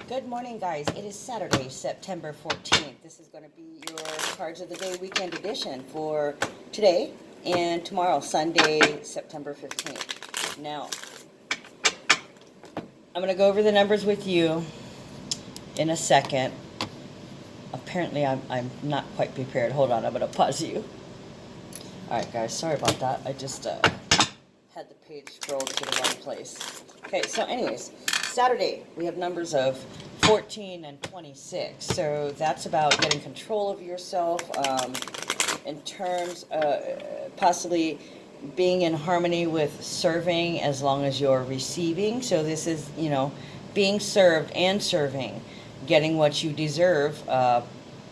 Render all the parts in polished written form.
Good morning, guys. It is Saturday, September 14th. This is going to be your Cards of the Day weekend edition for today and tomorrow, Sunday, September 15th. Now, I'm going to go over the numbers with you in a second. Apparently, I'm not quite prepared. Hold on, I'm going to pause you. All right, guys, sorry about that. I just had the page scrolled to the wrong place. Okay, so anyways, Saturday, we have numbers of 14 and 26. So that's about getting control of yourself in terms of possibly being in harmony with serving as long as you're receiving. So this is, you know, being served and serving, getting what you deserve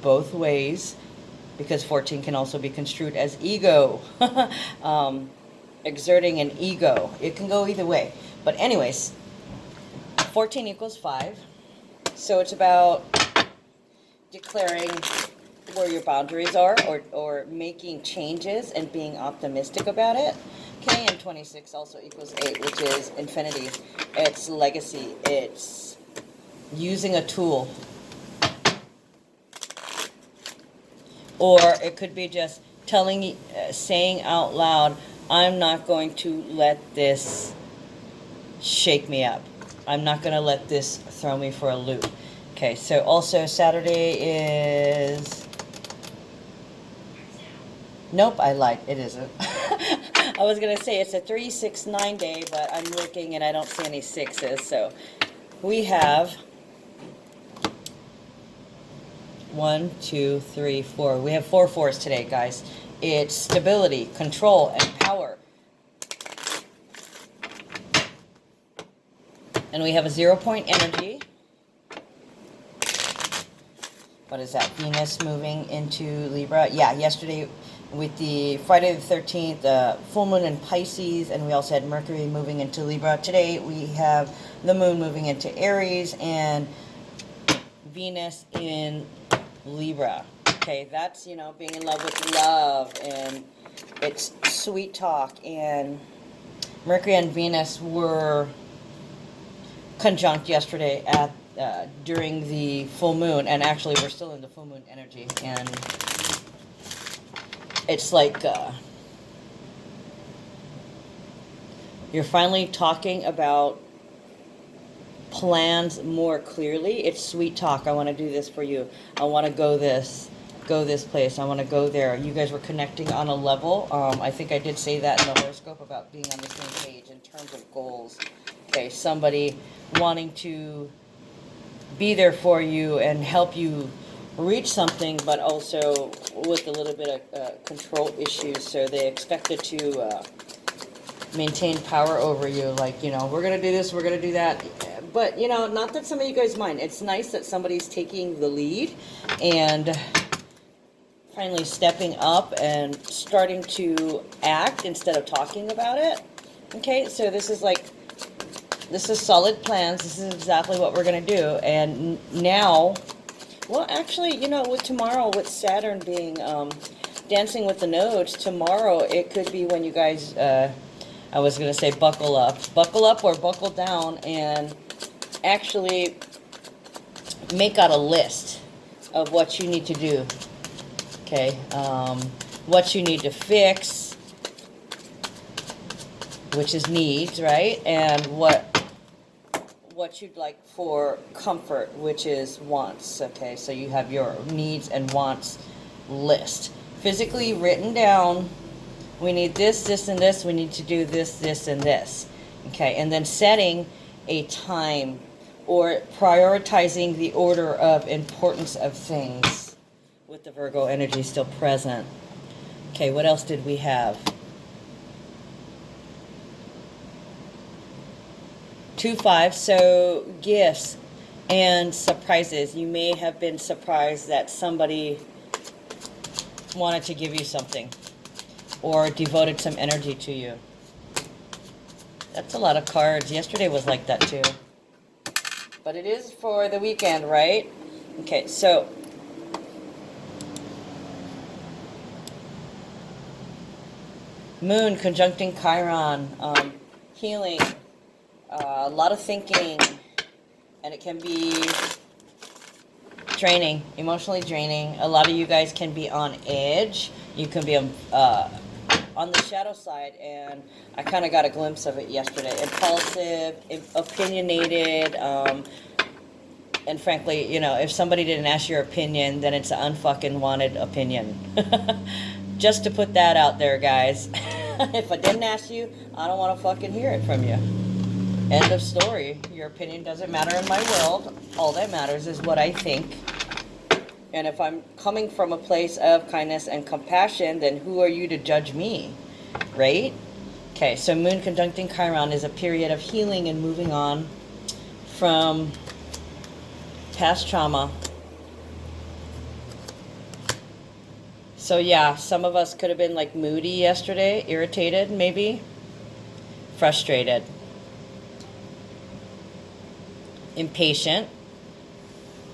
both ways, because 14 can also be construed as ego, exerting an ego. It can go either way. But anyways, 14 equals 5. So it's about declaring where your boundaries are, or making changes and being optimistic about it. Okay, and 26 also equals 8, which is infinity. It's legacy. It's using a tool. Or it could be just saying out loud, I'm not going to let this shake me up. I'm not going to let this throw me for a loop. Okay, so also Saturday is... Nope, I lied. It isn't. I was going to say it's a 3-6-9 day, but I'm looking and I don't see any 6s. So we have 1, 2, 3, 4. We have 4 4s today, guys. It's stability, control, and power. And we have a 0-point energy. What is that? Venus moving into Libra. Yeah, yesterday with the Friday the 13th, full moon in Pisces, and we also had Mercury moving into Libra. Today we have the moon moving into Aries and Venus in Libra. Okay, that's, you know, being in love with love, and it's sweet talk. And Mercury and Venus were conjunct yesterday at during the full moon, and actually we're still in the full moon energy, and it's like you're finally talking about plans more clearly. It's sweet talk. I want to do this for you. I want to go this place. I want to go there. You guys were connecting on a level. I think I did say that in the horoscope about being on the same page in terms of goals. Okay, somebody wanting to be there for you and help you reach something, but also with a little bit of control issues. So they expected to maintain power over you. Like, you know, we're going to do this, we're going to do that. But, you know, not that some of you guys mind. It's nice that somebody's taking the lead and finally stepping up and starting to act instead of talking about it. Okay, so this is solid plans. This is exactly what we're going to do. And now, well, actually, you know, with tomorrow, with Saturn being dancing with the nodes, tomorrow it could be when you guys, I was going to say buckle up or buckle down, and actually make out a list of what you need to do. Okay, what you need to fix, which is needs, right? And what you'd like for comfort, which is wants. Okay, so you have your needs and wants list physically written down. We need this, this, and this. We need to do this, this, and this. Okay, and then setting a time or prioritizing the order of importance of things with the Virgo energy still present. Okay, what else did we have? 2 5, so gifts and surprises. You may have been surprised that somebody wanted to give you something or devoted some energy to you. That's a lot of cards. Yesterday was like that too. But it is for the weekend, right? Okay, so Moon conjuncting Chiron, healing, a lot of thinking, and It can be draining, emotionally draining. A lot of you guys can be on edge. You can be on the shadow side, and I kind of got a glimpse of it yesterday. Impulsive, opinionated, and frankly, you know, if somebody didn't ask your opinion, then it's an unfucking wanted opinion. Just to put that out there, guys. If I didn't ask you, I don't want to fucking hear it from you. End of story. Your opinion doesn't matter in my world. All that matters is what I think. And if I'm coming from a place of kindness and compassion, then who are you to judge me? Right? Okay, so Moon conjuncting Chiron is a period of healing and moving on from past trauma. So yeah, some of us could have been like moody yesterday, irritated maybe, frustrated, impatient.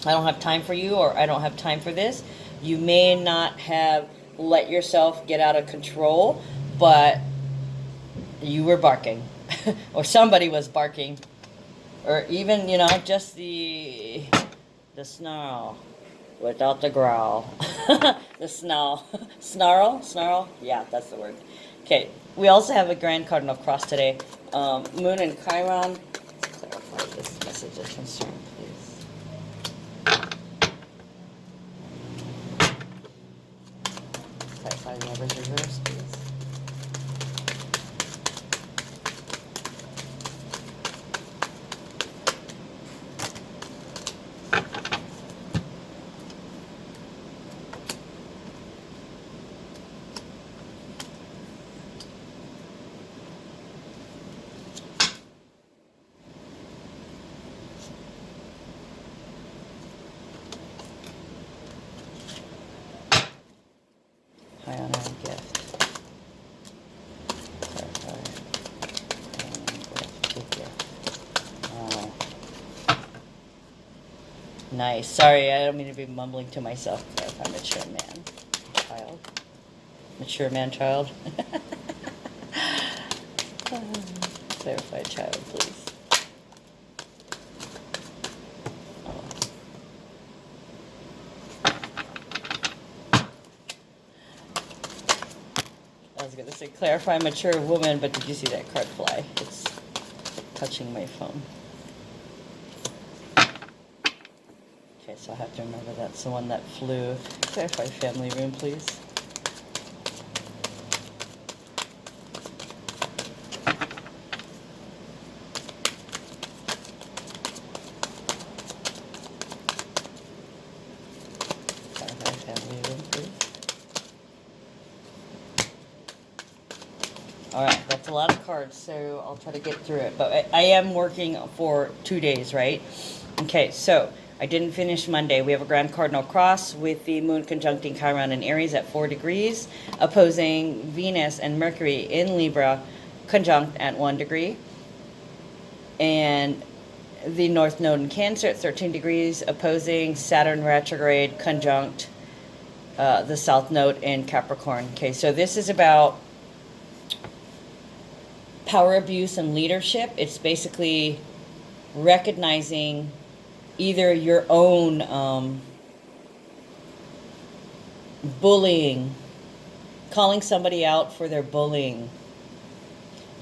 I don't have time for you, or I don't have time for this. You may not have let yourself get out of control, but you were barking or somebody was barking, or even, you know, just the snarl without the growl. The snarl, yeah, that's the word. Okay, we also have a grand cardinal cross today. Moon and Chiron. Let's clarify this message of concern, please. Clarify the numbers reverse, please. High honor and gift. Clarify. Good gift. Oh. Nice. Sorry, I don't mean to be mumbling to myself. Clarify mature man. Child. Mature man, child. Clarify child, please. I was going to say clarify mature woman, but did you see that card fly? It's touching my phone. Okay, so I have to remember that's the one that flew. Clarify family room, please. Clarify family room, please. Alright, that's a lot of cards, so I'll try to get through it. But I am working for 2 days, right? Okay, so I didn't finish Monday. We have a Grand Cardinal Cross with the Moon conjuncting Chiron in Aries at 4 degrees, opposing Venus and Mercury in Libra, conjunct at 1 degree. And the North Node in Cancer at 13 degrees, opposing Saturn retrograde, conjunct the South Node in Capricorn. Okay, so this is about power abuse and leadership. It's basically recognizing either your own bullying, calling somebody out for their bullying,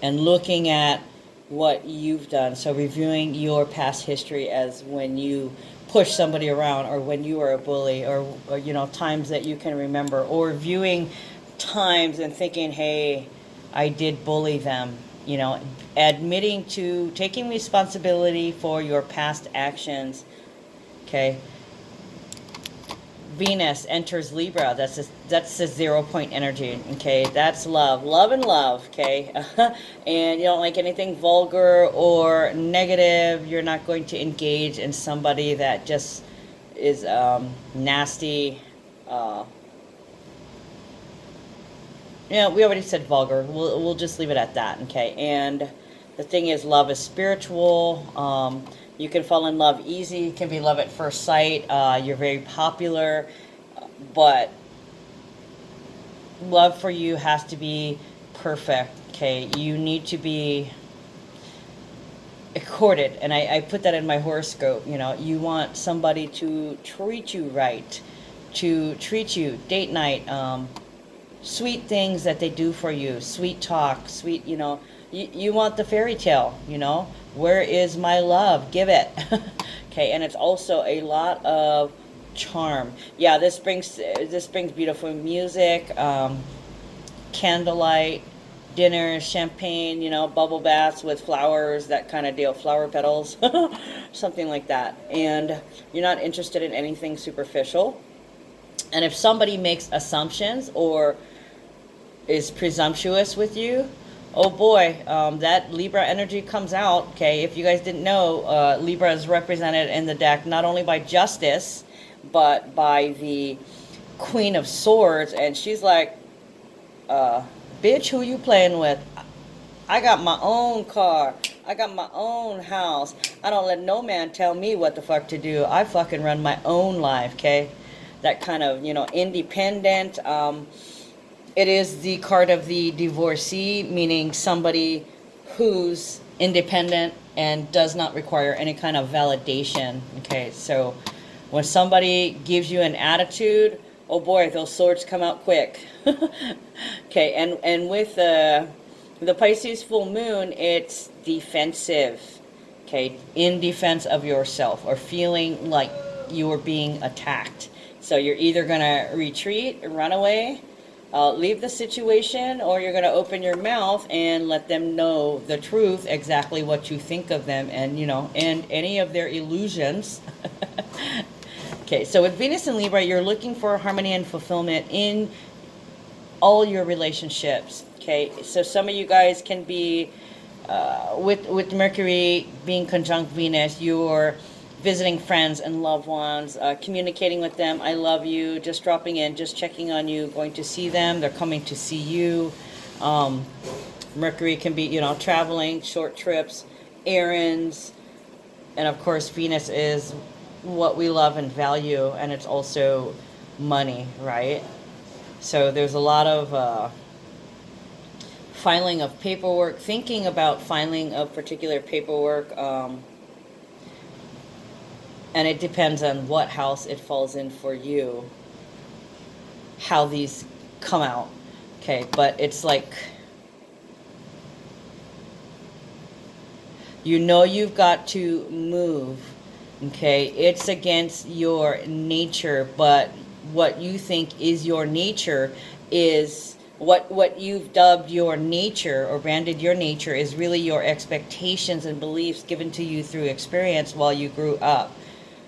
and looking at what you've done. So reviewing your past history as when you push somebody around, or when you were a bully, or you know, times that you can remember, or viewing times and thinking, hey, I did bully them. You know, admitting to taking responsibility for your past actions. Okay. Venus enters Libra. That's a 0 point energy. Okay, that's love, and love. Okay, and you don't like anything vulgar or negative. You're not going to engage in somebody that just is nasty. Yeah, we already said vulgar. We'll just leave it at that, okay? And the thing is, love is spiritual. You can fall in love easy. It can be love at first sight. You're very popular, but love for you has to be perfect, okay? You need to be courted, and I put that in my horoscope. You know, you want somebody to treat you right, to treat you date night, sweet things that they do for you, sweet talk, sweet, you know, you want the fairy tale, you know, where is my love? Give it. Okay, and it's also a lot of charm. Yeah, this brings beautiful music, candlelight, dinner, champagne, you know, bubble baths with flowers, that kind of deal, flower petals, something like that. And you're not interested in anything superficial. And if somebody makes assumptions or is presumptuous with you, oh boy, that Libra energy comes out. Okay, if you guys didn't know, Libra is represented in the deck not only by Justice, but by the Queen of Swords. And she's like, bitch, who you playing with? I got my own car. I got my own house. I don't let no man tell me what the fuck to do. I fucking run my own life, okay? That kind of, you know, independent. It is the card of the divorcee, meaning somebody who's independent and does not require any kind of validation. Okay, so when somebody gives you an attitude, oh boy, those swords come out quick. Okay, and with the Pisces full moon, it's defensive. Okay, in defense of yourself or feeling like you are being attacked. So you're either going to retreat, run away, leave the situation, or you're going to open your mouth and let them know the truth, exactly what you think of them, and, you know, and any of their illusions. Okay, so with Venus and Libra, you're looking for harmony and fulfillment in all your relationships. Okay, so some of you guys can be, with Mercury being conjunct Venus, you're visiting friends and loved ones, communicating with them, I love you, just dropping in, just checking on you, going to see them, they're coming to see you. Mercury can be, you know, traveling, short trips, errands, and of course Venus is what we love and value, and it's also money, right? So there's a lot of filing of paperwork, thinking about filing of particular paperwork, and it depends on what house it falls in for you, how these come out. Okay, but it's like, you know, you've got to move. Okay, it's against your nature, but what you think is your nature is what you've dubbed your nature or branded your nature is really your expectations and beliefs given to you through experience while you grew up.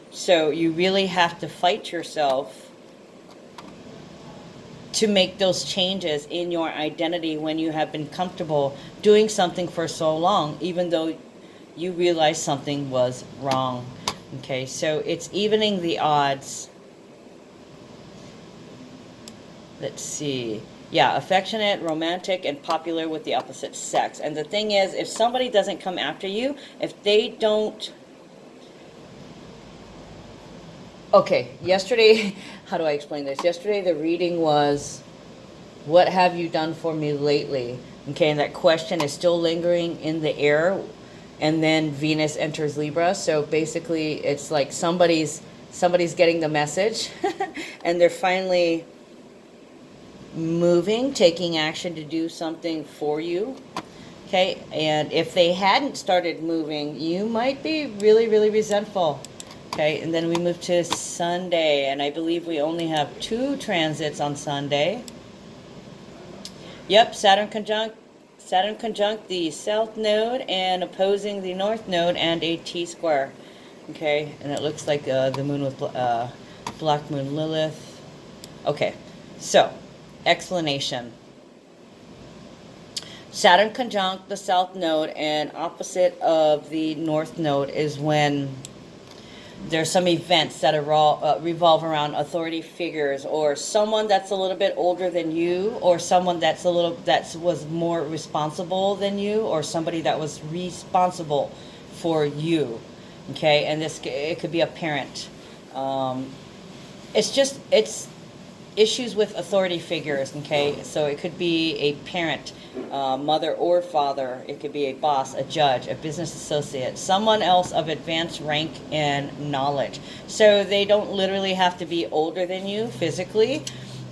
So you really have to fight yourself to make those changes in your identity when you have been comfortable doing something for so long, even though you realize something was wrong. Okay, so it's evening the odds. Let's see. Yeah, affectionate, romantic, and popular with the opposite sex. And the thing is, if somebody doesn't come after you, if they don't... Okay, yesterday, how do I explain this? Yesterday the reading was, what have you done for me lately? Okay, and that question is still lingering in the air. And then Venus enters Libra. So basically it's like somebody's getting the message and they're finally moving, taking action to do something for you. Okay, and if they hadn't started moving, you might be really, really resentful. Okay, and then we move to Sunday, and I believe we only have 2 transits on Sunday. Yep, Saturn conjunct the South Node and opposing the North Node and a T-square. Okay, and it looks like the moon with Black Moon Lilith. Okay, so, explanation. Saturn conjunct the South Node and opposite of the North Node is when there's some events that revolve around authority figures, or someone that's a little bit older than you, or someone that was more responsible than you, or somebody that was responsible for you. Okay, and it could be a parent. It's issues with authority figures. Okay, so it could be a parent mother or father. It could be a boss, a judge, a business associate, someone else of advanced rank and knowledge. So they don't literally have to be older than you physically,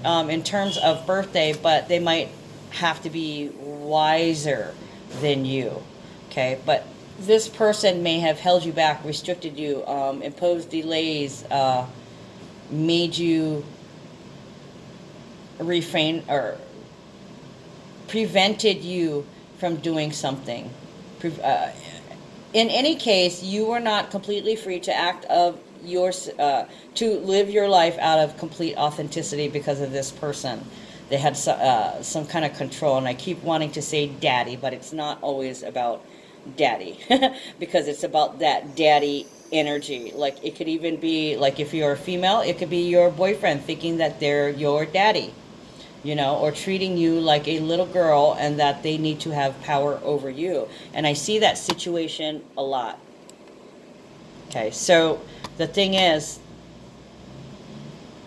in terms of birthday, but they might have to be wiser than you. Okay, but this person may have held you back, restricted you, imposed delays, made you refrain, or prevented you from doing something. In any case, you were not completely free to act of to live your life out of complete authenticity because of this person. They had some kind of control, and I keep wanting to say daddy, but it's not always about daddy because it's about that daddy energy. Like, it could even be like, if you're a female, it could be your boyfriend thinking that they're your daddy, or treating you like a little girl and that they need to have power over you. And I see that situation a lot. Okay, so the thing is,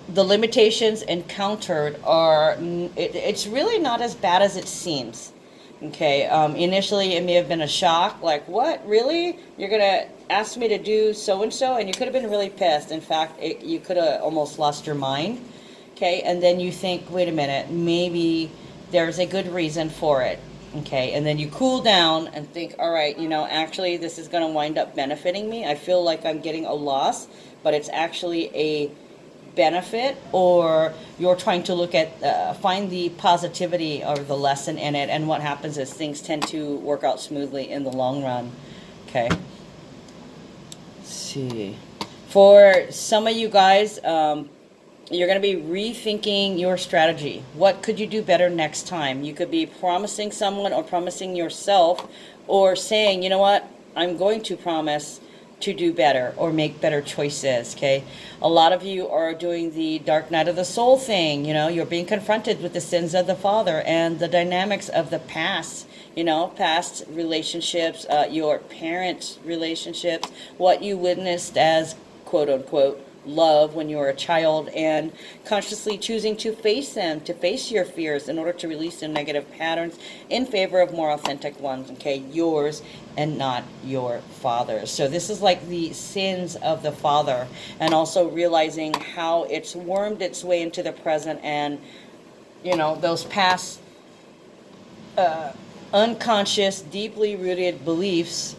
the limitations encountered are, it's really not as bad as it seems. Okay, initially it may have been a shock, like, what, really? You're going to ask me to do so-and-so? And you could have been really pissed. In fact, you could have almost lost your mind. Okay, and then you think, wait a minute, maybe there's a good reason for it. Okay, and then you cool down and think, all right, actually this is going to wind up benefiting me. I feel like I'm getting a loss, but it's actually a benefit, or you're trying to look at, find the positivity or the lesson in it, and what happens is things tend to work out smoothly in the long run. Okay. Let's see. For some of you guys, you're going to be rethinking your strategy. What could you do better next time? You could be promising someone or promising yourself, or saying, you know what, I'm going to promise to do better or make better choices. Okay, a lot of you are doing the dark night of the soul thing. You're being confronted with the sins of the father and the dynamics of the past. Past relationships, your parents' relationships, what you witnessed as quote unquote love when you were a child, and consciously choosing to face them, to face your fears in order to release the negative patterns in favor of more authentic ones. Okay, yours and not your father's. So this is like the sins of the father, and also realizing how it's wormed its way into the present, and those past unconscious, deeply rooted beliefs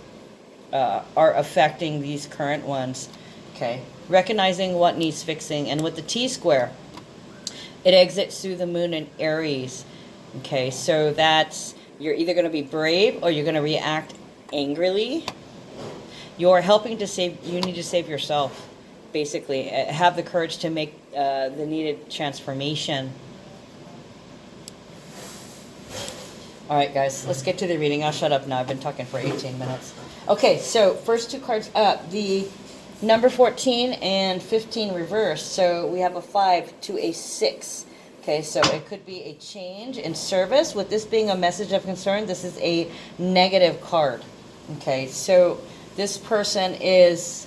are affecting these current ones. Okay, recognizing what needs fixing. And with the T-square, it exits through the moon in Aries. Okay, so that's, you're either going to be brave or you're going to react angrily. You're helping to save, you need to save yourself, basically. Have the courage to make the needed transformation. All right, guys, let's get to the reading. I'll shut up now. I've been talking for 18 minutes. Okay, so first two cards up, the number 14 and 15 reversed. So we have a 5 to a 6. Okay, so it could be a change in service. With this being a message of concern, this is a negative card. Okay, so this person is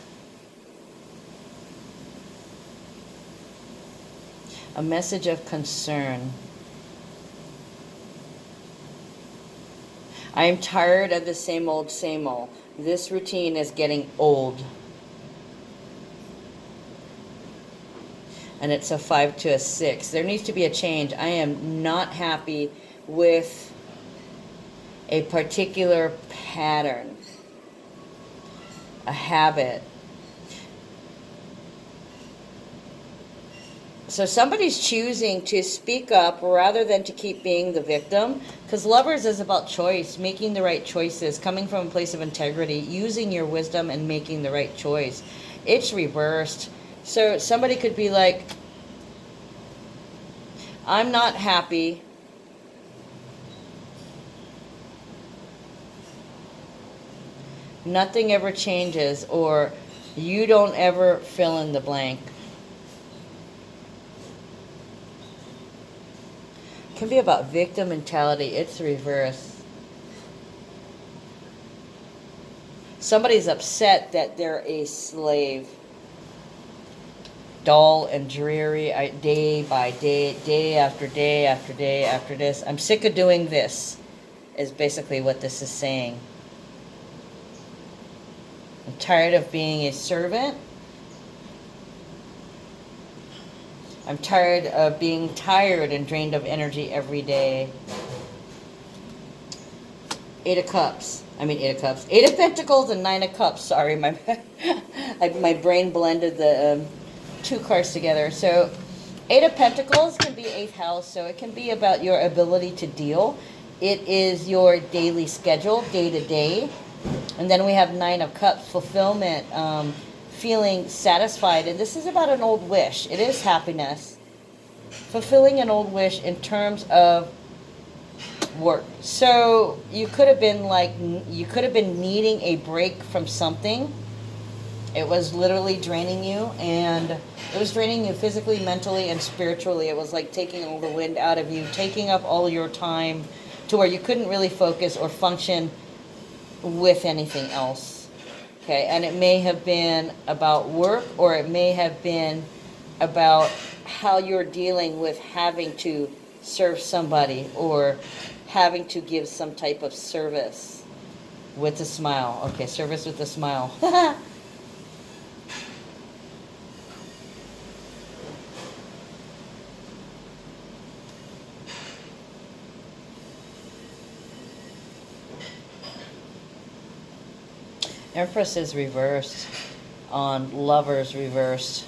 a message of concern. I am tired of the same old, same old. This routine is getting old. And it's a 5 to a 6. There needs to be a change. I am not happy with a particular pattern, a habit. So somebody's choosing to speak up rather than to keep being the victim, because Lovers is about choice, making the right choices, coming from a place of integrity, using your wisdom and making the right choice. It's reversed. So somebody could be like, I'm not happy nothing ever changes, or you don't ever fill in the blank. It can be about victim mentality. It's reverse. Somebody's upset that they're a slave. Dull and dreary, day by day, day after day after day after this. I'm sick of doing this. is basically what this is saying. I'm tired of being a servant. I'm tired of being tired and drained of energy every day. Eight of Pentacles and Nine of Cups. Sorry, my brain blended the two cards together. So Eight of Pentacles can be 8th house, so it can be about your ability to deal. It is your daily schedule, day to day. And then we have Nine of Cups, fulfillment, feeling satisfied. And this is about an old wish. It is happiness. Fulfilling an old wish in terms of work. So you could have been needing a break from something. It was literally draining you, and it was draining you physically, mentally, and spiritually. It was like taking all the wind out of you, taking up all your time to where you couldn't really focus or function with anything else. Okay, and it may have been about work, or it may have been about how you're dealing with having to serve somebody or having to give some type of service with a smile. Okay, service with a smile. Empress is reversed on Lovers reversed.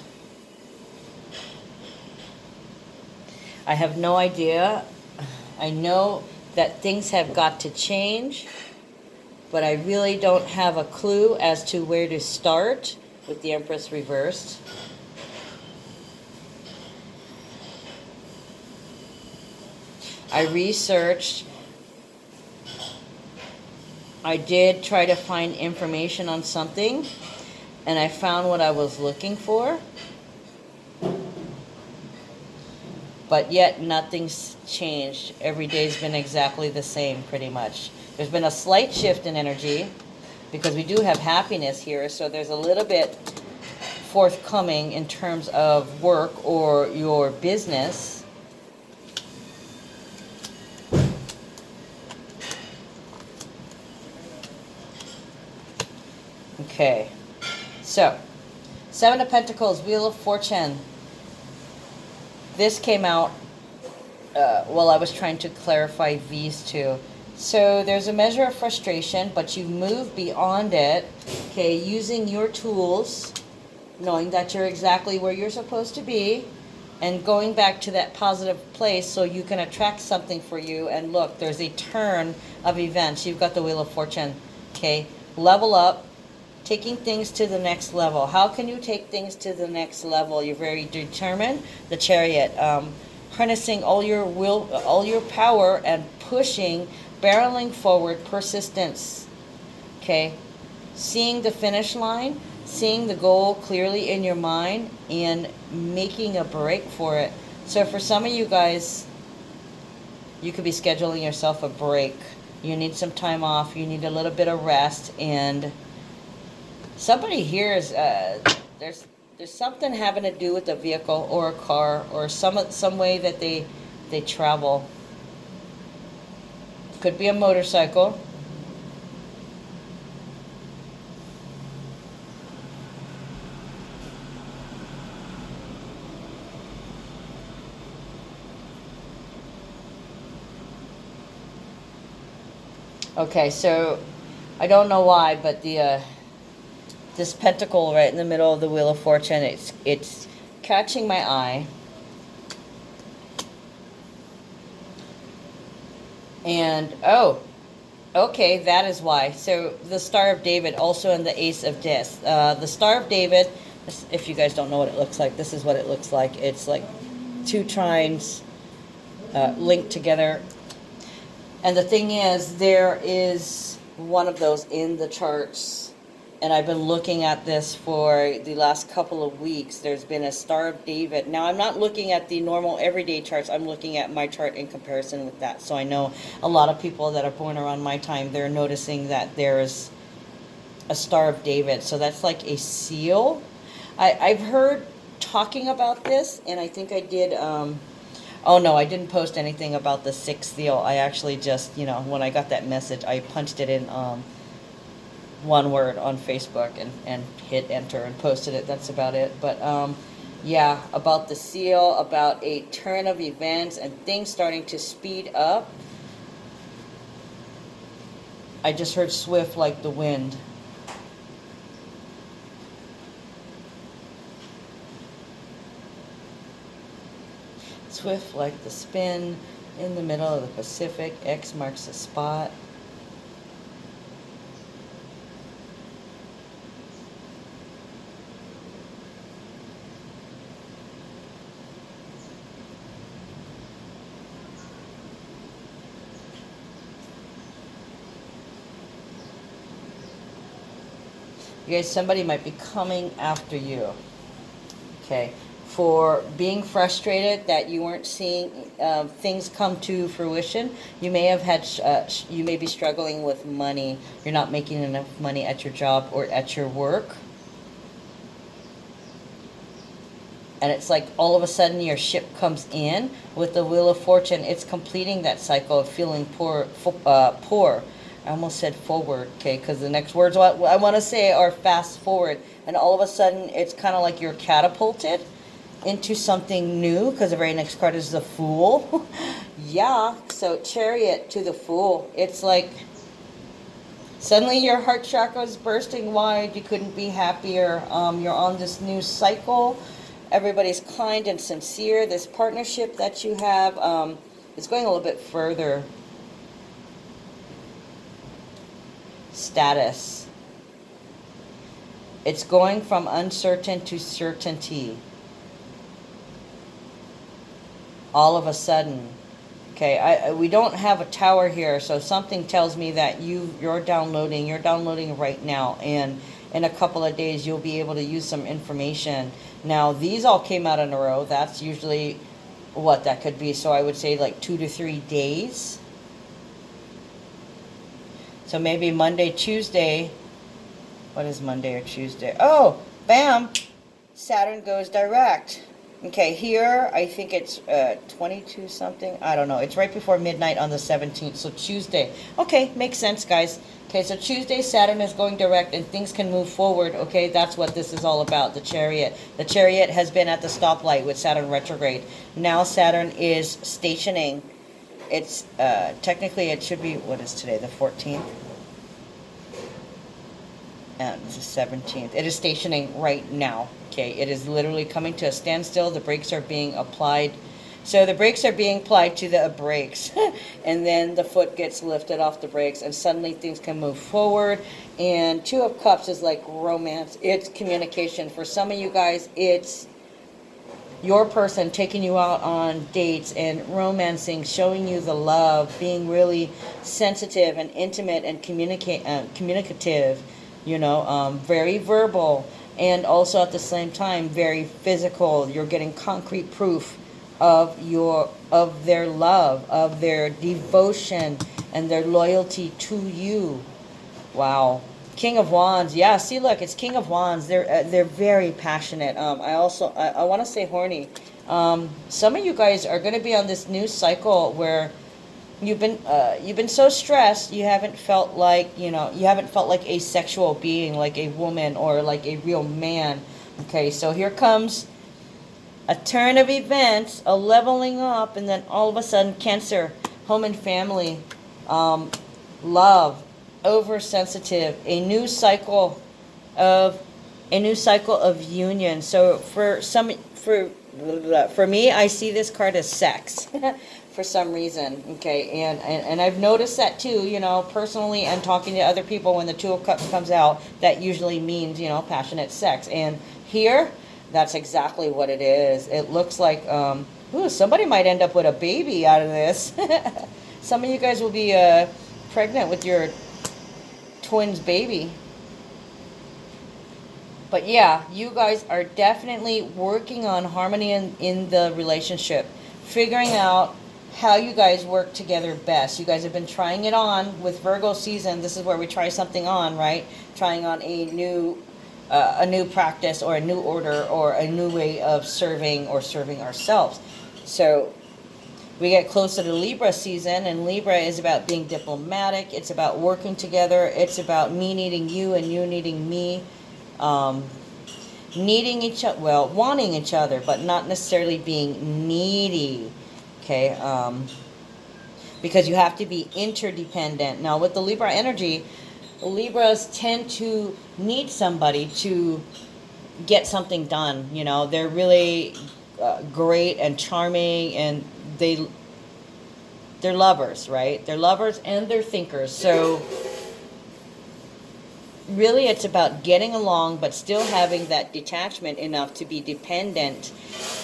I have no idea. I know that things have got to change, but I really don't have a clue as to where to start with the Empress reversed. I researched. I did try to find information on something, and I found what I was looking for. But yet nothing's changed. Every day's been exactly the same, pretty much. There's been a slight shift in energy because we do have happiness here, so there's a little bit forthcoming in terms of work or your business. Okay, so 7 of Pentacles, Wheel of Fortune. This came out while I was trying to clarify these two. So there's a measure of frustration, but you move beyond it, okay, using your tools, knowing that you're exactly where you're supposed to be, and going back to that positive place so you can attract something for you. And look, there's a turn of events. You've got the Wheel of Fortune, okay? Level up. Taking things to the next level. How can you take things to the next level? You're very determined. The Chariot. Harnessing all your will, all your power, and pushing, barreling forward, persistence. Okay? Seeing the finish line, seeing the goal clearly in your mind, and making a break for it. So for some of you guys, you could be scheduling yourself a break. You need some time off. You need a little bit of rest, and somebody here is there's something having to do with a vehicle or a car or some way that they travel. Could be a motorcycle. Okay, so I don't know why, but this pentacle right in the middle of the Wheel of Fortune, it's catching my eye. And, oh, okay, that is why. So the Star of David, also in the Ace of Discs. The Star of David, if you guys don't know what it looks like, this is what it looks like. It's like two trines linked together. And the thing is, there is one of those in the charts. And I've been looking at this for the last couple of weeks. There's been a Star of David. Now, I'm not looking at the normal everyday charts. I'm looking at my chart in comparison with that. So I know a lot of people that are born around my time, they're noticing that there's a Star of David. So that's like a seal. I've heard talking about this, and I think I did Oh no, I didn't post anything about the sixth seal. I actually just, you know, when I got that message, I punched it in one word on Facebook and hit enter and posted it. That's about it. But yeah, about the seal, about a turn of events and things starting to speed up. I just heard swift like the wind. Swift like the spin in the middle of the Pacific. X marks the spot. You guys, somebody might be coming after you. Okay. For being frustrated that you weren't seeing things come to fruition. You may have had, you may be struggling with money. You're not making enough money at your job or at your work. And it's like all of a sudden your ship comes in with the Wheel of Fortune. It's completing that cycle of feeling poor. I almost said forward, okay, because the next words I want to say are fast forward. And all of a sudden it's kind of like you're catapulted into something new, because the very next card is the Fool. Yeah, so Chariot to the Fool. It's like suddenly your heart chakra is bursting wide. You couldn't be happier. You're on this new cycle. Everybody's kind and sincere. This partnership that you have is going a little bit further. Status. It's going from uncertain to certainty. All of a sudden. Okay, we don't have a tower here, so something tells me that you're downloading right now, and in a couple of days you'll be able to use some information. Now these all came out in a row. That's usually what that could be, so I would say like 2 to 3 days. So maybe Monday, Tuesday. What is Monday or Tuesday? Oh, bam, Saturn goes direct. Okay, here, I think it's 22 something. I don't know. It's right before midnight on the 17th, so Tuesday. Okay, makes sense, guys. Okay, so Tuesday, Saturn is going direct, and things can move forward. Okay, that's what this is all about, the Chariot. The Chariot has been at the stoplight with Saturn retrograde. Now Saturn is stationing. It's, technically, it should be, what is today, the 14th? And it's the 17th. It is stationing right now. Okay, it is literally coming to a standstill. The brakes are being applied. So the brakes are being applied to the brakes. And then the foot gets lifted off the brakes, and suddenly things can move forward. And Two of Cups is like romance. It's communication. For some of you guys, it's your person taking you out on dates and romancing, showing you the love, being really sensitive and intimate and communicative, you know, very verbal. And also at the same time, very physical. You're getting concrete proof of their love, of their devotion, and their loyalty to you. Wow. King of Wands. Yeah, see, look, it's King of Wands. They're very passionate. I want to say horny. Some of you guys are going to be on this new cycle where you've been so stressed, you haven't felt like, you haven't felt like a sexual being, like a woman or like a real man. Okay, so here comes a turn of events, a leveling up, and then all of a sudden, Cancer, home and family, love, oversensitive, a new cycle of union. So for me, I see this card as sex. For some reason, okay, and I've noticed that too, personally, and talking to other people. When the Two of Cups comes out, that usually means, passionate sex. And here, that's exactly what it is. It looks like, somebody might end up with a baby out of this. Some of you guys will be pregnant with your twins baby. But yeah, you guys are definitely working on harmony in the relationship, figuring out how you guys work together best. You guys have been trying it on with Virgo season. This is where we try something on, right? Trying on a new practice or a new order or a new way of serving or serving ourselves. So we get closer to Libra season, and Libra is about being diplomatic. It's about working together. It's about me needing you and you needing me. Needing each other, well, wanting each other, but not necessarily being needy. Okay, because you have to be interdependent. Now, with the Libra energy, Libras tend to need somebody to get something done. You know, they're really great and charming, and they're lovers, right? They're lovers and they're thinkers. So really it's about getting along but still having that detachment enough to be dependent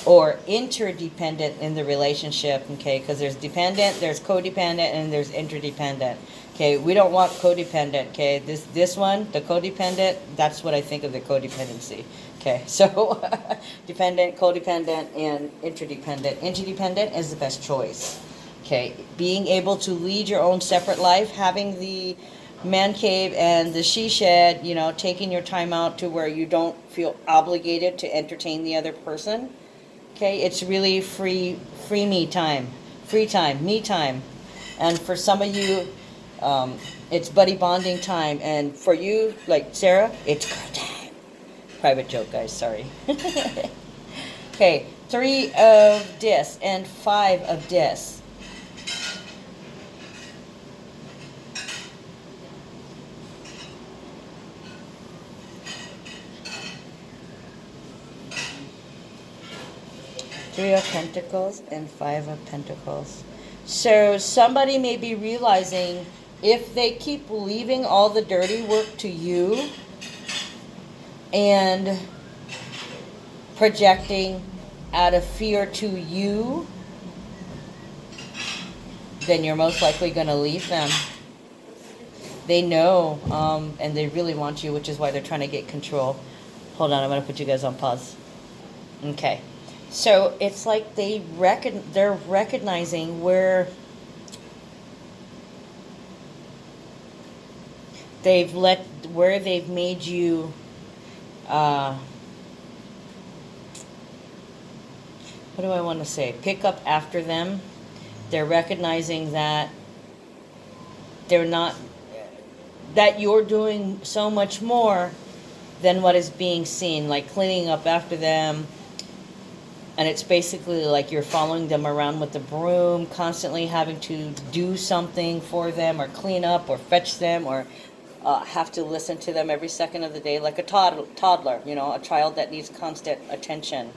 or interdependent in the relationship. Okay, because there's dependent, there's codependent, and there's interdependent. Okay, we don't want codependent. Okay, this one, the codependent, that's what I think of the codependency. Okay, so dependent, codependent, and interdependent. Interdependent is the best choice. Okay, being able to lead your own separate life, having the man cave and the she shed, you know, taking your time out to where you don't feel obligated to entertain the other person. Okay, it's really free me time, me time. And for some of you, it's buddy bonding time. And for you, like Sarah, it's girl time. Private joke, guys, sorry. Okay, 3 of dis and 5 of dis. Three of Pentacles and 5 of Pentacles. So somebody may be realizing if they keep leaving all the dirty work to you and projecting out of fear to you, then you're most likely going to leave them. They know, and they really want you, which is why they're trying to get control. Hold on, I'm going to put you guys on pause. Okay. So it's like they're recognizing where they've made you what do I want to say? Pick up after them. They're recognizing that that you're doing so much more than what is being seen, like cleaning up after them. And it's basically like you're following them around with the broom, constantly having to do something for them or clean up or fetch them or have to listen to them every second of the day, like a toddler, you know, a child that needs constant attention.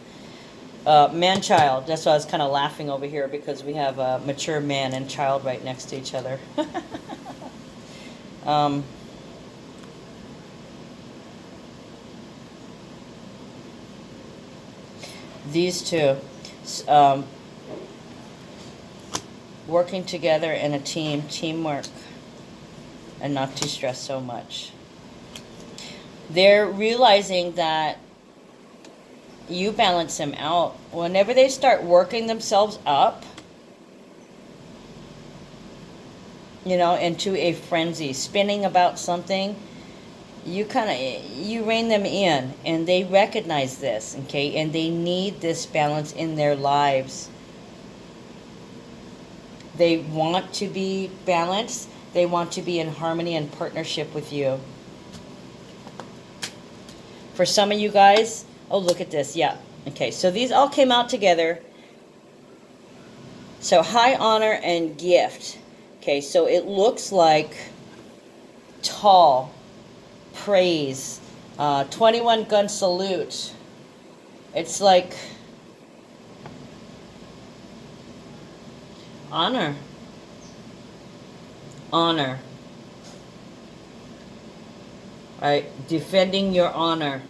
Man-child, that's why I was kind of laughing over here because we have a mature man and child right next to each other. These two, working together in a teamwork, and not to stress so much. They're realizing that you balance them out. Whenever they start working themselves up, you know, into a frenzy, spinning about something, you rein them in, and they recognize this, okay, and they need this balance in their lives. They want to be balanced. They want to be in harmony and partnership with you. For some of you guys, oh, look at this, yeah, okay, so these all came out together. So high honor and gift, okay, so it looks like tall praise, 21 gun salute. It's like honor, right? Defending your honor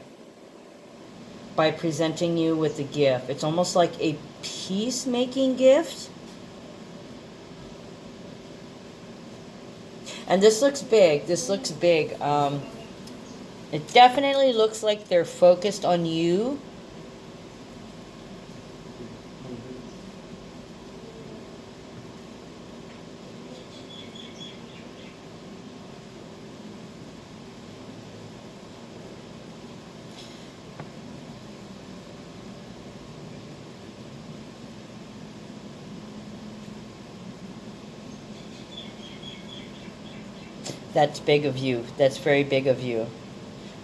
by presenting you with a gift. It's almost like a peacemaking gift. And this looks big. It definitely looks like they're focused on you. That's big of you. That's very big of you.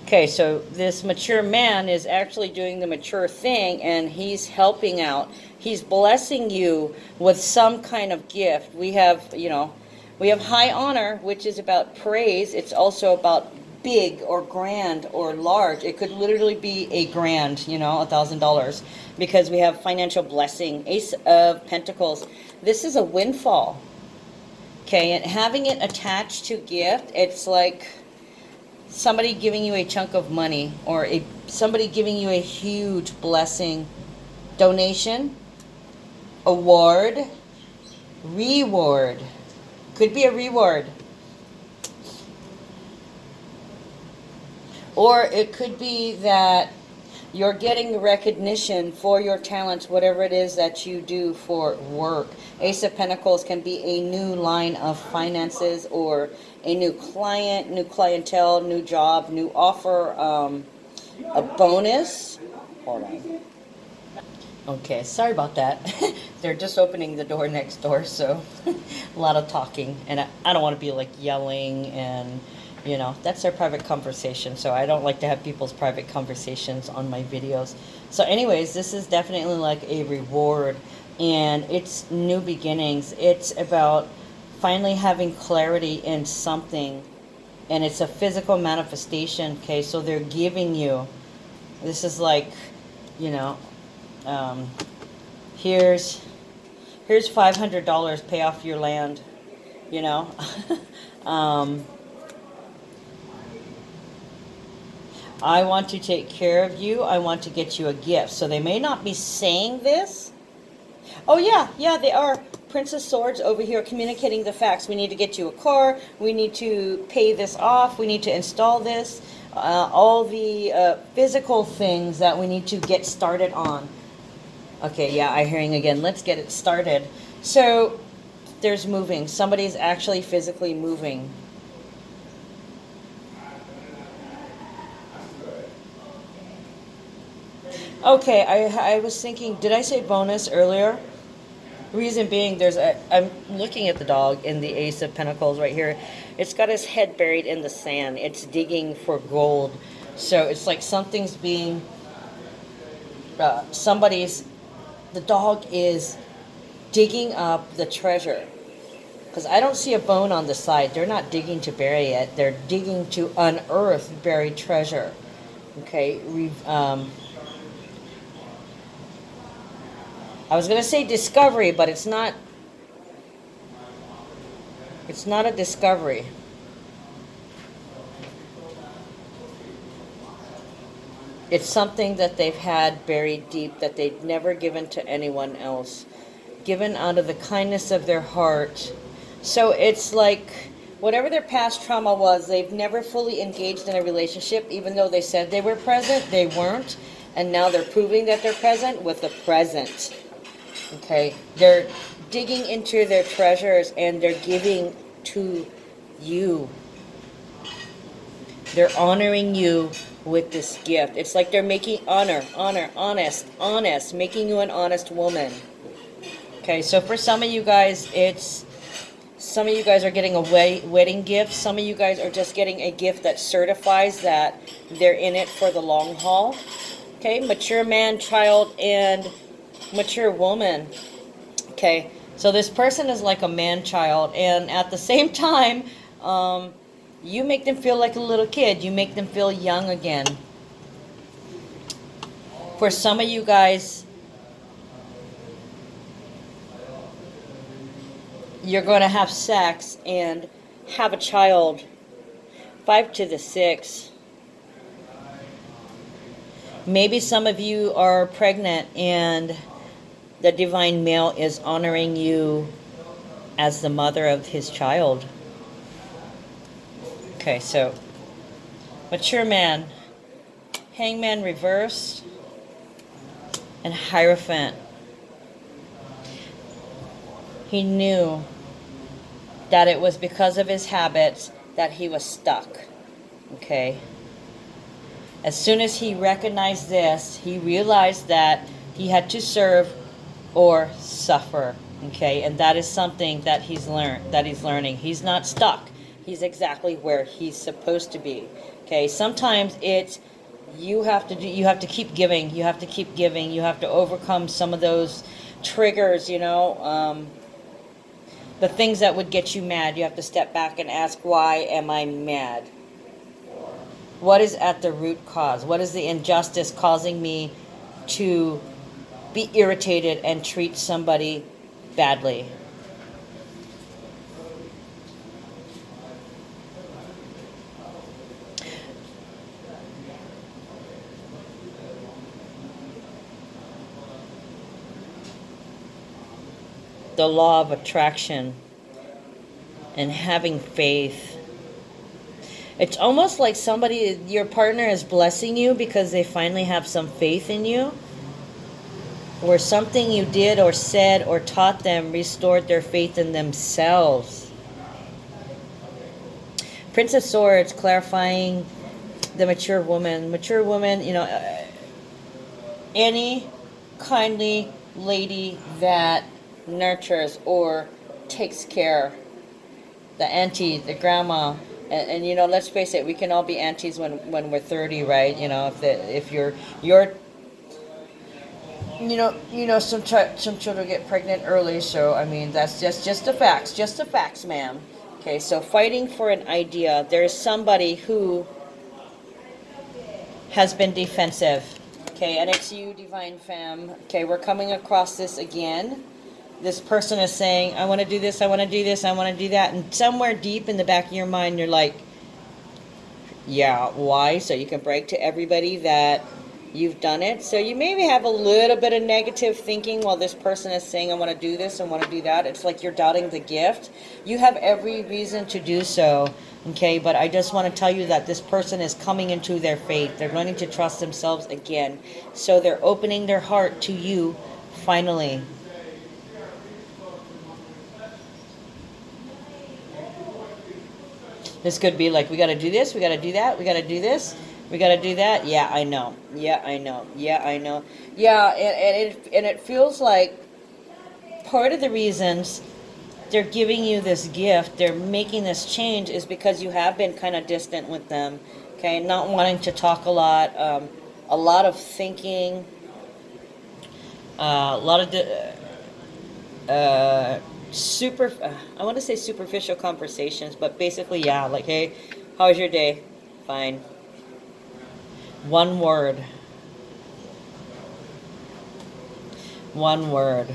Okay, so this mature man is actually doing the mature thing, and he's helping out. He's blessing you with some kind of gift. We have, we have high honor, which is about praise. It's also about big or grand or large. It could literally be a grand, $1,000, because we have financial blessing. Ace of Pentacles. This is a windfall. Okay, and having it attached to gift, it's like somebody giving you a chunk of money, or somebody giving you a huge blessing, donation, award, reward. Could be a reward. Or it could be that you're getting recognition for your talents, whatever it is that you do for work. Ace of Pentacles can be a new line of finances, or a new client, new clientele, new job, new offer, a bonus. Hold on. Okay, sorry about that. They're just opening the door next door, so a lot of talking. And I don't want to be like yelling, and that's their private conversation. So I don't like to have people's private conversations on my videos. So anyways, this is definitely like a reward, and it's new beginnings. It's about finally having clarity in something, and it's a physical manifestation. Okay, so they're giving you, this is like, here's $500, pay off your land, I want to take care of you. I want to get you a gift. So they may not be saying this. Oh yeah, they are. Prince of Swords over here communicating the facts. We need to get you a car. We need to pay this off. We need to install this. All the physical things that we need to get started on. Okay, yeah, I'm hearing again. Let's get it started. So there's moving. Somebody's actually physically moving. Okay, I was thinking, did I say bonus earlier? Reason being, I'm looking at the dog in the Ace of Pentacles right here. It's got his head buried in the sand. It's digging for gold. So it's like something's being, the dog is digging up the treasure. Because I don't see a bone on the side. They're not digging to bury it. They're digging to unearth buried treasure. Okay, I was going to say discovery, but it's not. It's not a discovery. It's something that they've had buried deep that they've never given to anyone else. Given out of the kindness of their heart. So it's like whatever their past trauma was, they've never fully engaged in a relationship, even though they said they were present, they weren't. And now they're proving that they're present with the present. Okay, they're digging into their treasures, and they're giving to you. They're honoring you with this gift. It's like they're making honest, making you an honest woman. Okay, so for some of you guys, some of you guys are getting a wedding gift. Some of you guys are just getting a gift that certifies that they're in it for the long haul. Okay, mature man, child, and mature woman. Okay, so this person is like a man-child, and at the same time, you make them feel like a little kid. You make them feel young again. For some of you guys, you're going to have sex and have a child. 5 to the 6. Maybe some of you are pregnant, and the divine male is honoring you as the mother of his child. Okay, so mature man, hangman reversed, and Hierophant. He knew that it was because of his habits that he was stuck. Okay. As soon as he recognized this, he realized that he had to serve or suffer. Okay, and that is something that he's learning. He's not stuck. He's exactly where he's supposed to be. Okay, sometimes it's you have to do, you have to keep giving, you have to keep giving, you have to overcome some of those triggers, the things that would get you mad. You have to step back and ask, why am I mad? What is at the root cause? What is the injustice causing me to be irritated and treat somebody badly? The law of attraction and having faith. It's almost like somebody, your partner is blessing you because they finally have some faith in you, or something you did or said or taught them restored their faith in themselves. Prince of Swords, clarifying the mature woman. Mature woman, any kindly lady that nurtures or takes care. The auntie, the grandma, and let's face it, we can all be aunties when we're 30, right? If you're some children get pregnant early, so I mean that's just the facts, ma'am. Okay, so fighting for an idea. There is somebody who has been defensive. Okay, and it's you, divine femme. Okay, we're coming across this again. This person is saying, I want to do this, I want to do this, I want to do that. And somewhere deep in the back of your mind, you're like, yeah, why? So you can brag to everybody that you've done it. So you maybe have a little bit of negative thinking while this person is saying, I want to do this, I want to do that. It's like you're doubting the gift. You have every reason to do so. Okay, but I just want to tell you that this person is coming into their faith. They're learning to trust themselves again. So they're opening their heart to you finally. This could be like, we got to do this, we got to do that, we got to do this, we got to do that. Yeah, I know. Yeah, I know. Yeah, I know. Yeah, and it feels like part of the reasons they're giving you this gift, they're making this change, is because you have been kind of distant with them. Okay, not wanting to talk a lot of thinking, a lot of I want to say superficial conversations, but basically, yeah, like, hey, how was your day? Fine. One word. One word.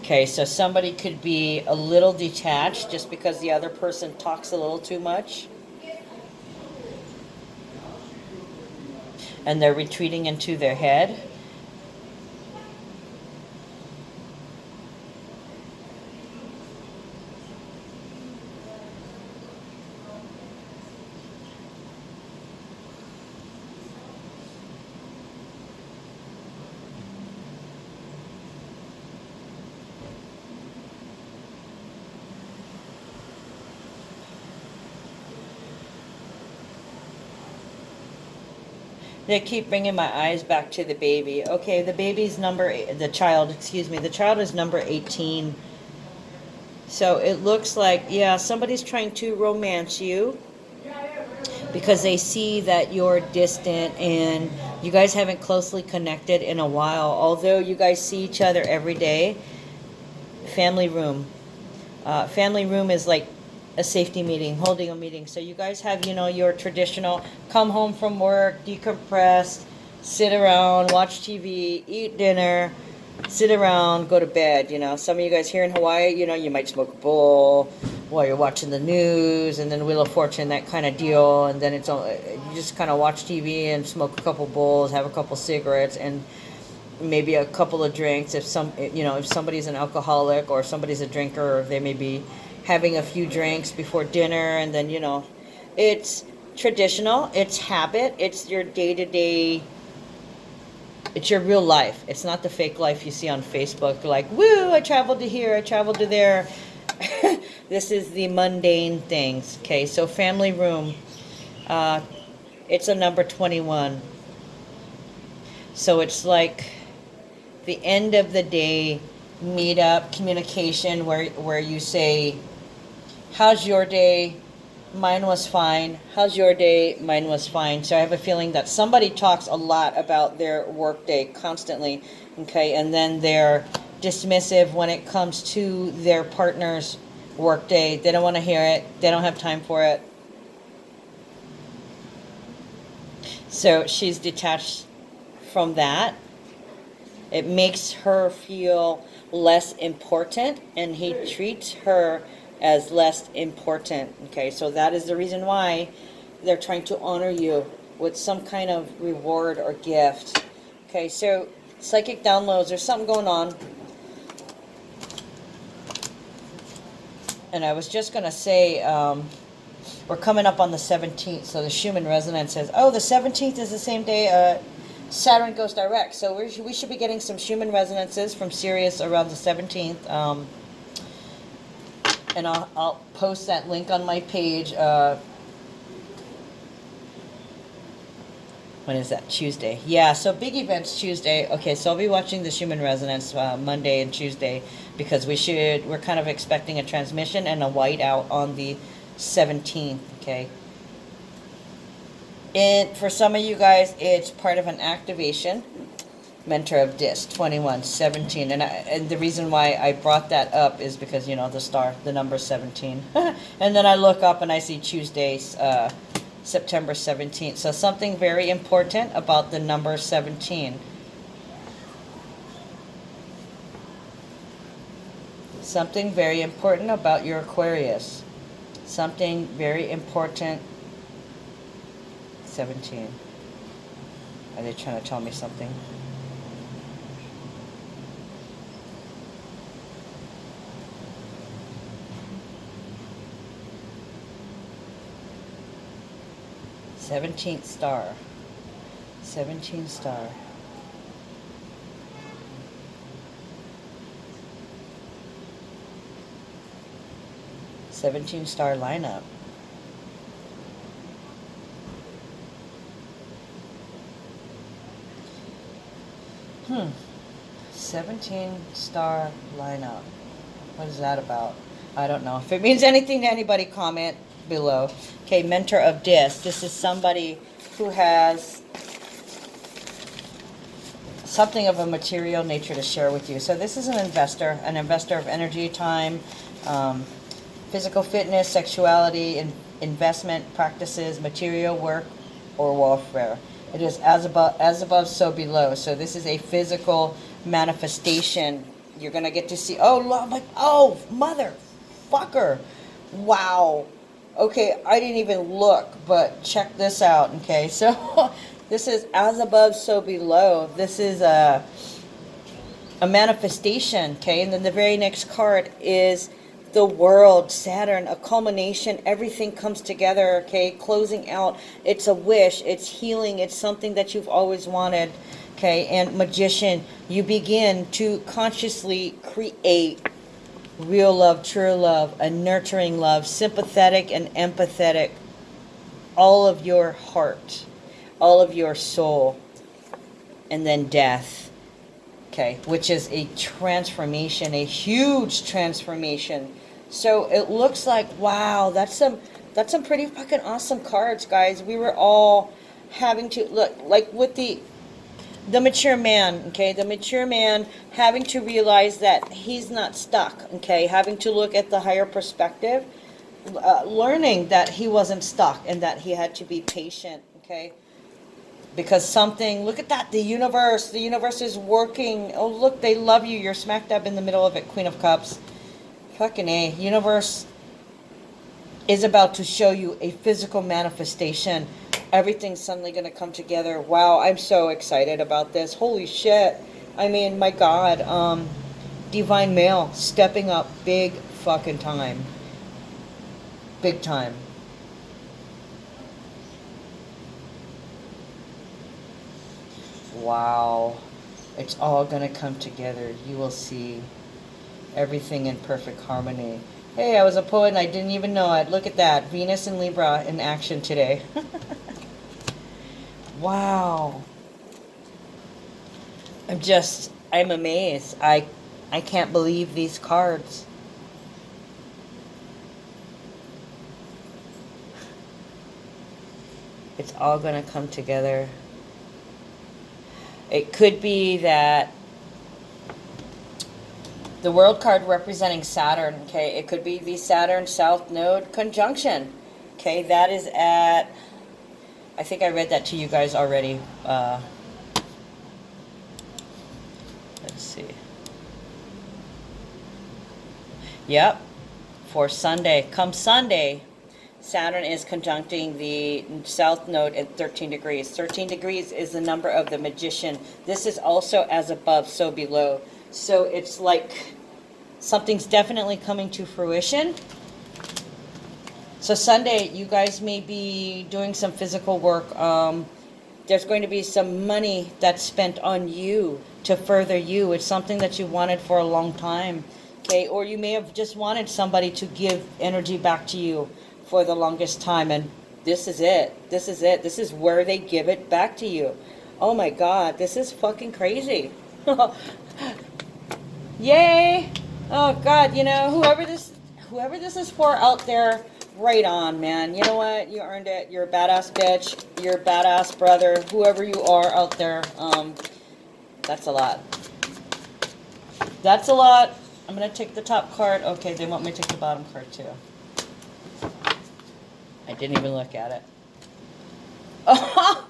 Okay, so somebody could be a little detached just because the other person talks a little too much. And they're retreating into their head. They keep bringing my eyes back to the baby. Okay, the child is number 18. So it looks like, yeah, somebody's trying to romance you because they see that you're distant and you guys haven't closely connected in a while. Although you guys see each other every day. Family room. Family room is like a safety meeting, holding a meeting. So you guys have, your traditional come home from work, decompress, sit around, watch TV, eat dinner, sit around, go to bed. Some of you guys here in Hawaii, you might smoke a bowl while you're watching the news, and then Wheel of Fortune, that kind of deal. And then you just kind of watch TV and smoke a couple bowls, have a couple cigarettes, and maybe a couple of drinks. If somebody's an alcoholic or somebody's a drinker, they may be having a few drinks before dinner, and then it's traditional, it's habit, it's your day-to-day, it's your real life. It's not the fake life you see on Facebook, like, woo, I traveled to here, I traveled to there. This is the mundane things. Okay, so family room, it's a number 21. So it's like the end of the day meet up communication where you say, How's your day? Mine was fine. How's your day? Mine was fine. So I have a feeling that somebody talks a lot about their work day constantly, okay, and then they're dismissive when it comes to their partner's work day. They don't want to hear it. They don't have time for it. So she's detached from that. It makes her feel less important, and he treats her as less important. Okay, so that is the reason why they're trying to honor you with some kind of reward or gift. Okay, so psychic downloads, there's something going on. And I was just going to say, we're coming up on the 17th, so the Schumann resonance says, oh, the 17th is the same day Saturn goes direct. So we should be getting some Schumann resonances from Sirius around the 17th. And I'll post that link on my page. When is that? Tuesday. Yeah, so big events Tuesday. Okay, so I'll be watching the Schumann resonance Monday and Tuesday, because we're kind of expecting a transmission and a whiteout on the 17th, okay? And for some of you guys, it's part of an activation. Mentor of Disc 2117, and the reason why I brought that up is because, you know, the star, the number 17. And then I look up and I see Tuesday's September 17th. So something very important about the number 17. Something very important about your Aquarius. Something very important. 17. Are they trying to tell me something? '17th star. 17 star. '17 star lineup. Hmm. 17 star lineup. What is that about? I don't know. If it means anything to anybody, comment below. Okay, mentor of Disc. This is somebody who has something of a material nature to share with you. So this is an investor of energy, time, physical fitness, sexuality, investment practices, material work, or warfare. It is as above, so below. So this is a physical manifestation. You're gonna get to see. Oh, I'm like, oh, motherfucker! Wow. Okay, I didn't even look, but check this out. Okay, so this is as above, so below. This is a manifestation. Okay, and then the very next card is the world, Saturn, a culmination. Everything comes together. Okay, closing out. It's a wish. It's healing. It's something that you've always wanted. Okay, and magician, you begin to consciously create real love, true love, a nurturing love, sympathetic and empathetic, all of your heart, all of your soul, and then death, okay, which is a transformation, a huge transformation. So it looks like, wow, that's some pretty fucking awesome cards, guys. We were all having to look, like with the mature man, okay, the mature man having to realize that he's not stuck, okay, having to look at the higher perspective, learning that he wasn't stuck and that he had to be patient, okay, because something, look at that, the universe is working. Oh, look, they love you. You're smack dab in the middle of it, Queen of Cups. Fucking A. Universe is about to show you a physical manifestation. Everything's suddenly going to come together. Wow, I'm so excited about this. Holy shit. I mean, my God. Divine male stepping up big fucking time. Big time. Wow. It's all going to come together. You will see everything in perfect harmony. Hey, I was a poet and I didn't even know it. Look at that. Venus and Libra in action today. Wow. I'm amazed. I can't believe these cards. It's all going to come together. It could be that the world card representing Saturn, okay, it could be the Saturn South Node conjunction. Okay, that is at, I think I read that to you guys already. Let's see. Yep, for Sunday. Come Sunday, Saturn is conjuncting the South Node at 13 degrees. 13 degrees is the number of the magician. This is also as above, so below. So it's like something's definitely coming to fruition. So Sunday, you guys may be doing some physical work. There's going to be some money that's spent on you to further you. It's something that you wanted for a long time. Okay, or you may have just wanted somebody to give energy back to you for the longest time, and this is it. This is it. This is where they give it back to you. Oh my God, this is fucking crazy. Yay! Oh God, you know, whoever this is for out there, right on, man. You know what? You earned it. You're a badass bitch. You're a badass brother. Whoever you are out there, that's a lot. That's a lot. I'm gonna take the top card. Okay, they want me to take the bottom card too. I didn't even look at it. Oh,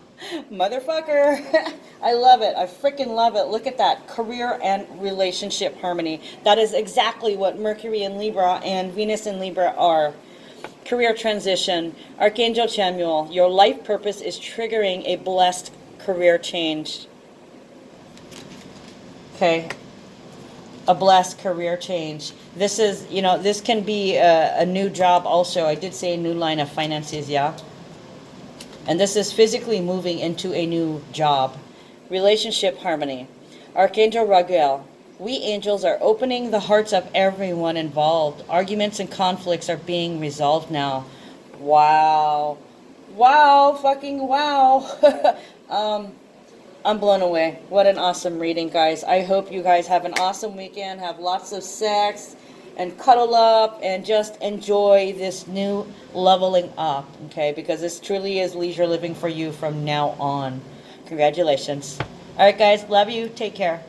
motherfucker. I love it. I freaking love it. Look at that. Career and relationship harmony. That is exactly what Mercury in Libra and Venus in Libra are. Career transition. Archangel Chamuel, your life purpose is triggering a blessed career change. Okay. A blessed career change. This is, you know, this can be a new job also. I did say a new line of finances, yeah? And this is physically moving into a new job. Relationship harmony. Archangel Raguel. We angels are opening the hearts of everyone involved. Arguments and conflicts are being resolved now. Wow. Wow. Fucking wow. I'm blown away. What an awesome reading, guys. I hope you guys have an awesome weekend. Have lots of sex and cuddle up and just enjoy this new leveling up, okay? Because this truly is leisure living for you from now on. Congratulations. All right, guys. Love you. Take care.